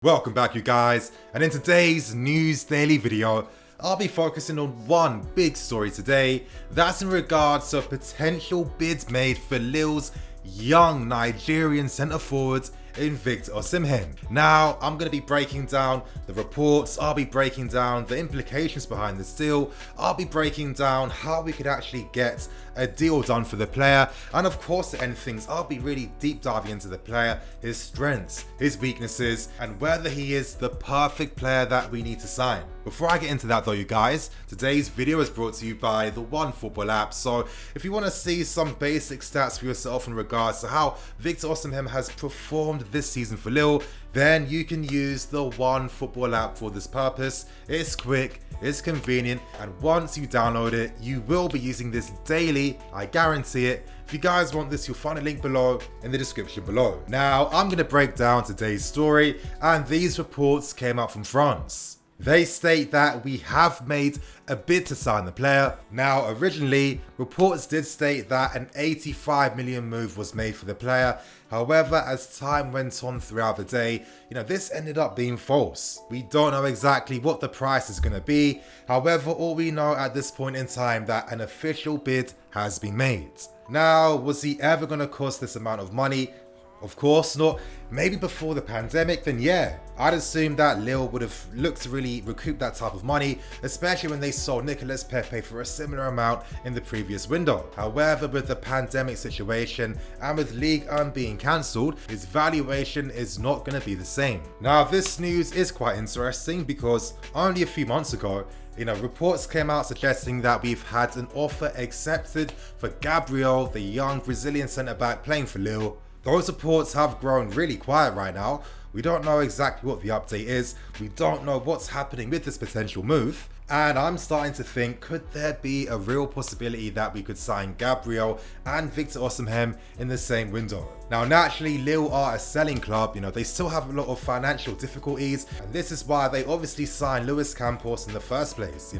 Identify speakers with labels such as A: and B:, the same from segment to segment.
A: Welcome back you guys, and in today's news daily video, I'll be focusing on one big story today. That's in regards to potential bids made for Lille's young Nigerian centre forward in Victor OSIMHEN. Now, I'm going to be breaking down the reports, I'll be breaking down the implications behind this deal, I'll be breaking down how we could actually get a deal done for the player, and of course to end things, I'll be really deep diving into the player, his strengths, his weaknesses, and whether he is the perfect player that we need to sign. Before I get into that though you guys, today's video is brought to you by the One Football app, so if you want to see some basic stats for yourself in regards to how Victor OSIMHEN has performed this season for Lille, then you can use the One Football app for this purpose. It's quick, it's convenient, and once you download it, you will be using this daily, I guarantee it. If you guys want this, you'll find a link below in the description below. Now, I'm going to break down today's story, and these reports came out from France. They state that we have made a bid to sign the player. Now, originally, reports did state that an 85 million move was made for the player. However, as time went on throughout the day, this ended up being false. We don't know exactly what the price is going to be. However, all we know at this point in time that an official bid has been made. Now, was he ever going to cost this amount of money? Of course not. Maybe before the pandemic, then yeah, I'd assume that Lille would have looked to really recoup that type of money, especially when they sold Nicolas Pepe for a similar amount in the previous window. However, with the pandemic situation and with Ligue 1 being cancelled, his valuation is not going to be the same. Now, this news is quite interesting because only a few months ago, reports came out suggesting that we've had an offer accepted for Gabriel, the young Brazilian centre-back playing for Lille. Those reports have grown really quiet right now. We don't know exactly what the update is. We don't know what's happening with this potential move. And I'm starting to think, could there be a real possibility that we could sign Gabriel and Victor OSIMHEN in the same window? Now, naturally, Lille are a selling club. They still have a lot of financial difficulties. And this is why they obviously signed Luis Campos in the first place.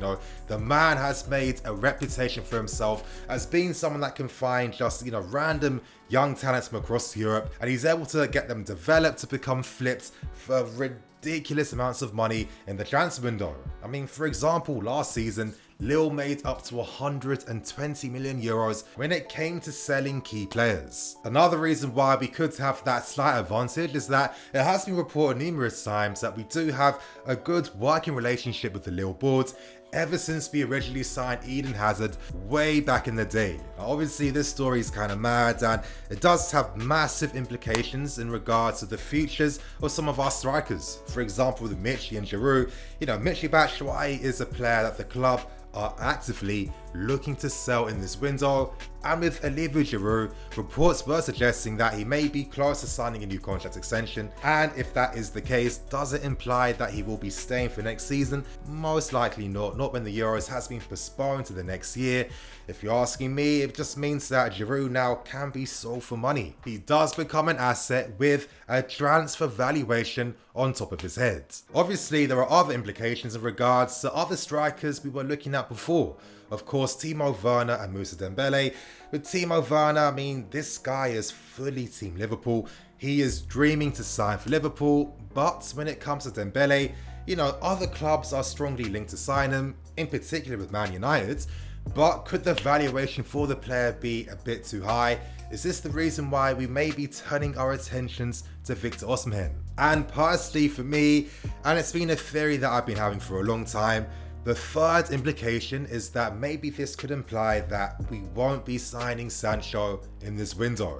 A: The man has made a reputation for himself as being someone that can find just, random young talents from across Europe. And he's able to get them developed to become flipped for ridiculous amounts of money in the transfer window. I mean, for example, last season, Lille made up to 120 million euros when it came to selling key players. Another reason why we could have that slight advantage is that it has been reported numerous times that we do have a good working relationship with the Lille board ever since we originally signed Eden Hazard way back in the day. Now, obviously this story is kind of mad and it does have massive implications in regards to the futures of some of our strikers. For example, with Michy and Giroud, Michy Batshuayi is a player that the club are actively looking to sell in this window, and with Olivier Giroud, reports were suggesting that he may be close to signing a new contract extension, and if that is the case, does it imply that he will be staying for next season? Most likely not when the Euros has been postponed to the next year. If you're asking me, it just means that Giroud now can be sold for money. He does become an asset with a transfer valuation on top of his head. Obviously, there are other implications in regards to other strikers we were looking at before. Of course, Timo Werner and Moussa Dembele. With Timo Werner, I mean, this guy is fully Team Liverpool. He is dreaming to sign for Liverpool, but when it comes to Dembele, other clubs are strongly linked to sign him, in particular with Man United. But could the valuation for the player be a bit too high? Is this the reason why we may be turning our attentions to Victor OSIMHEN? And personally for me, and it's been a theory that I've been having for a long time, the third implication is that maybe this could imply that we won't be signing Sancho in this window.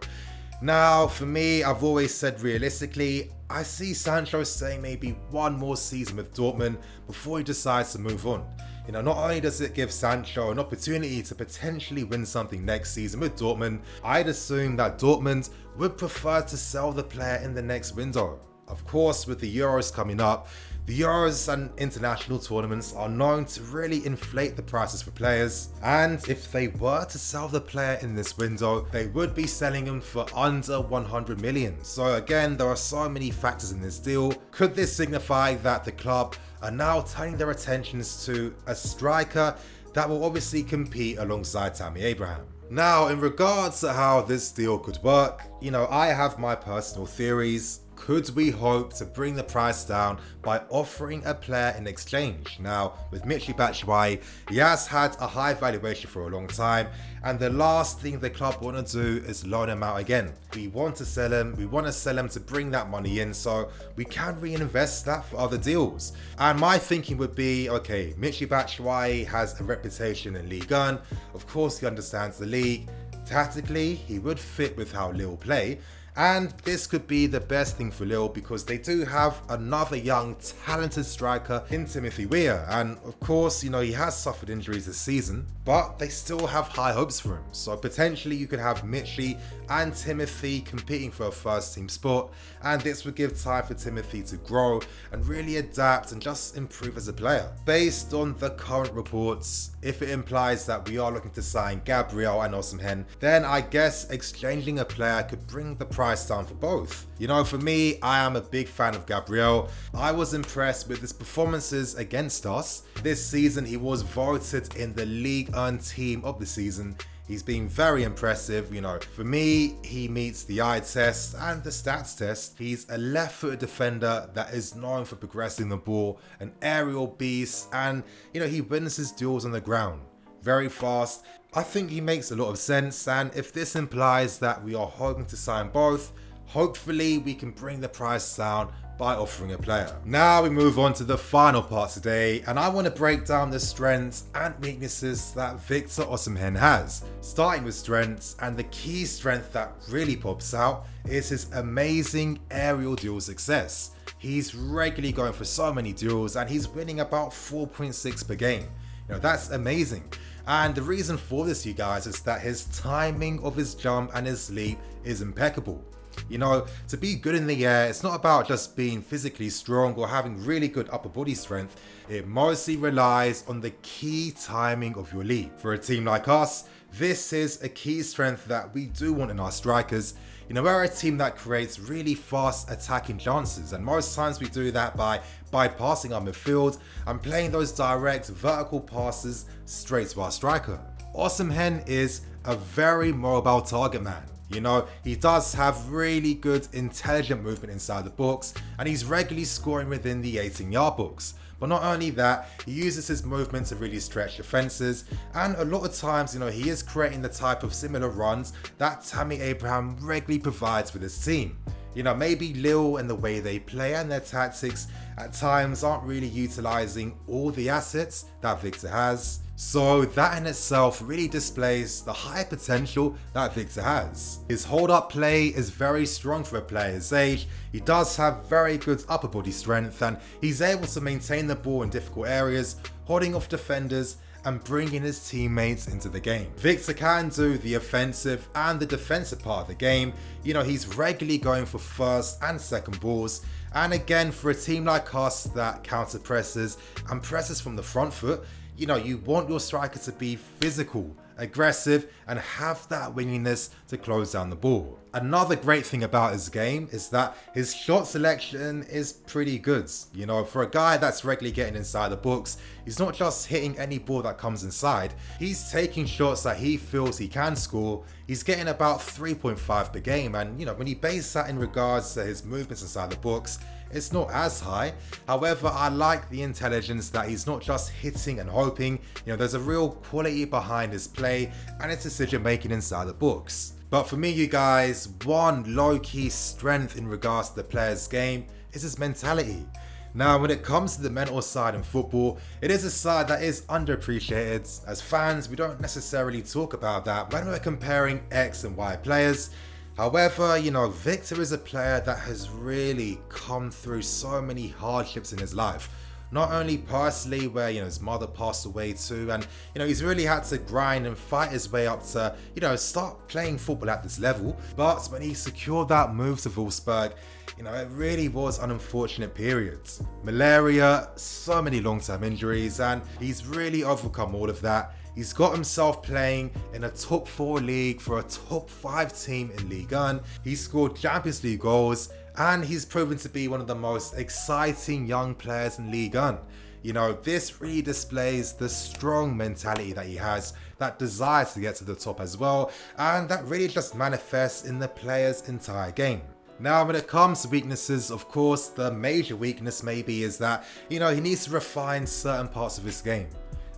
A: Now, for me, I've always said realistically, I see Sancho staying maybe one more season with Dortmund before he decides to move on. Not only does it give Sancho an opportunity to potentially win something next season with Dortmund, I'd assume that Dortmund would prefer to sell the player in the next window. Of course, with the Euros coming up, the Euros and international tournaments are known to really inflate the prices for players, and if they were to sell the player in this window, they would be selling him for under 100 million. So again, there are so many factors in this deal. Could this signify that the club are now turning their attentions to a striker that will obviously compete alongside Tammy Abraham? Now, in regards to how this deal could work, I have my personal theories. could we hope to bring the price down by offering a player in exchange? Now, with Michy Batshuayi, he has had a high valuation for a long time, and the last thing the club want to do is loan him out again. We want to sell him, to bring that money in so we can reinvest that for other deals. And my thinking would be, okay, Michy Batshuayi has a reputation in Ligue 1, of course he understands the league, tactically he would fit with how Lille play, and this could be the best thing for Lille because they do have another young talented striker in Timothy Weah, and of course, you know, he has suffered injuries this season, but they still have high hopes for him. So potentially you could have Michy and Timothy competing for a first team spot, and this would give time for Timothy to grow and really adapt and just improve as a player. Based on the current reports, if it implies that we are looking to sign Gabriel and OSIMHEN, then I guess exchanging a player could bring the price down for both. You know, for me, I am a big fan of Gabriel. I was impressed with his performances against us. This season, he was voted in the Ligue 1 team of the season. He's been very impressive, you know. For me, he meets the eye test and the stats test. He's a left-footed defender that is known for progressing the ball, an aerial beast, and, you know, he wins his duels on the ground. Very fast. I think he makes a lot of sense, and if this implies that we are hoping to sign both, hopefully we can bring the price down by offering a player. Now we move on to the final part today, and I want to break down the strengths and weaknesses that Victor OSIMHEN has. Starting with strengths, and the key strength that really pops out is his amazing aerial duel success. He's regularly going for so many duels and he's winning about 4.6 per game. You know, that's amazing. And the reason for this, you guys, is that his timing of his jump and his leap is impeccable. You know, to be good in the air, it's not about just being physically strong or having really good upper body strength. It mostly relies on the key timing of your leap. For a team like us, this is a key strength that we do want in our strikers. You know, we're a team that creates really fast attacking chances, and most times we do that by bypassing our midfield and playing those direct vertical passes straight to our striker. OSIMHEN is a very mobile target man. You know, he does have really good intelligent movement inside the box, and he's regularly scoring within the 18-yard box. But not only that, he uses his movement to really stretch defenses, and a lot of times, you know, he is creating the type of similar runs that Tammy Abraham regularly provides with his team. You know, maybe Lille and the way they play and their tactics at times aren't really utilizing all the assets that Victor has. So that in itself really displays the high potential that Victor has. His hold-up play is very strong for a player his age. He does have very good upper body strength, and he's able to maintain the ball in difficult areas, holding off defenders and bringing his teammates into the game. Victor can do the offensive and the defensive part of the game. You know, he's regularly going for first and second balls. And again, for a team like us that counter presses and presses from the front foot, you know, you want your striker to be physical, aggressive, and have that willingness to close down the ball. Another great thing about his game is that his shot selection is pretty good. You know, for a guy that's regularly getting inside the box, he's not just hitting any ball that comes inside, he's taking shots that he feels he can score. He's getting about 3.5 per game, and you know, when you base that in regards to his movements inside the box, it's not as high. However, I like the intelligence that he's not just hitting and hoping. You know, there's a real quality behind his play and his decision making inside the box. But for me, you guys, one low-key strength in regards to the player's game is his mentality. Now, when it comes to the mental side in football, it is a side that is underappreciated. As fans, we don't necessarily talk about that when we're comparing X and Y players. However, you know, Victor is a player that has really come through so many hardships in his life. Not only personally, where, you know, his mother passed away too, and, you know, he's really had to grind and fight his way up to, you know, start playing football at this level. But when he secured that move to Wolfsburg, you know, it really was an unfortunate period. Malaria, so many long-term injuries, and he's really overcome all of that. He's got himself playing in a top 4 league for a top 5 team in Ligue 1. He's scored Champions League goals, and he's proven to be one of the most exciting young players in Ligue 1. You know, this really displays the strong mentality that he has, that desire to get to the top as well, and that really just manifests in the player's entire game. Now, when it comes to weaknesses, of course, the major weakness maybe is that, he needs to refine certain parts of his game.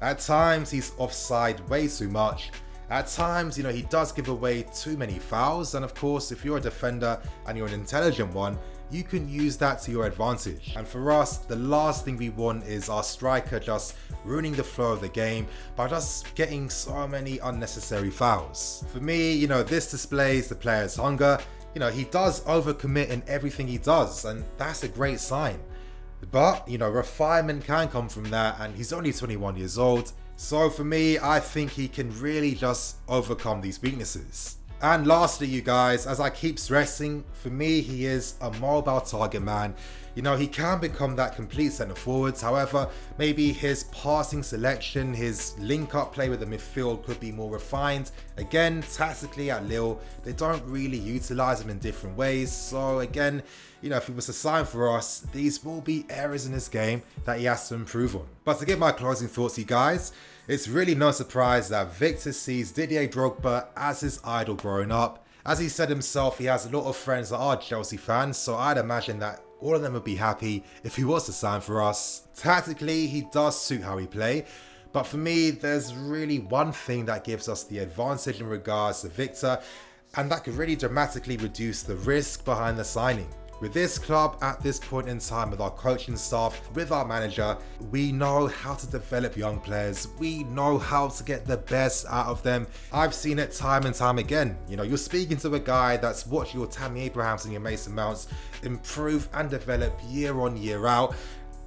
A: At times, he's offside way too much. At times, he does give away too many fouls. And of course, if you're a defender and you're an intelligent one, you can use that to your advantage. And for us, the last thing we want is our striker just ruining the flow of the game by just getting so many unnecessary fouls. For me, this displays the player's hunger. He does overcommit in everything he does, and that's a great sign. But, refinement can come from that, and he's only 21 years old. So for me, I think he can really just overcome these weaknesses. And lastly, you guys, as I keep stressing, for me, he is a mobile target man. He can become that complete centre forwards. However, maybe his passing selection, his link-up play with the midfield could be more refined. Again, tactically at Lille, they don't really utilise him in different ways. So again, if he was to sign for us, these will be areas in his game that he has to improve on. But to give my closing thoughts, you guys, it's really no surprise that Victor sees Didier Drogba as his idol growing up. As he said himself, he has a lot of friends that are Chelsea fans, so I'd imagine that all of them would be happy if he was to sign for us. Tactically, he does suit how we play, but for me, there's really one thing that gives us the advantage in regards to Victor, and that could really dramatically reduce the risk behind the signing. With this club at this point in time, with our coaching staff, with our manager, we know how to develop young players. We know how to get the best out of them. I've seen it time and time again. You're speaking to a guy that's watched your Tammy Abrahams and your Mason Mounts improve and develop year on, year out.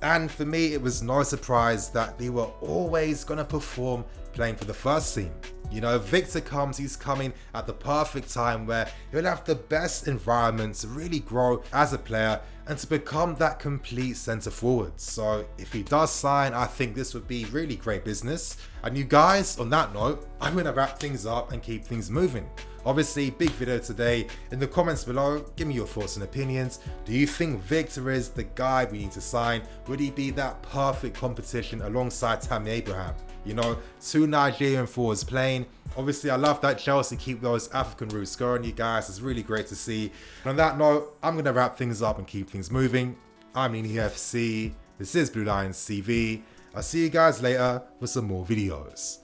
A: And for me, it was no surprise that they were always going to perform playing for the first team. Victor he's coming at the perfect time where he'll have the best environment to really grow as a player and to become that complete centre forward. So if he does sign, I think this would be really great business. And you guys, on that note, I'm going to wrap things up and keep things moving. Obviously, big video today. In the comments below, give me your thoughts and opinions. Do you think Victor is the guy we need to sign? Would he be that perfect competition alongside Tammy Abraham? Two Nigerian forwards playing. Obviously, I love that Chelsea keep those African roots going, you guys. It's really great to see. And on that note, I'm going to wrap things up and keep things moving. I'm Nini FC. This is Blue Lions TV. I'll see you guys later for some more videos.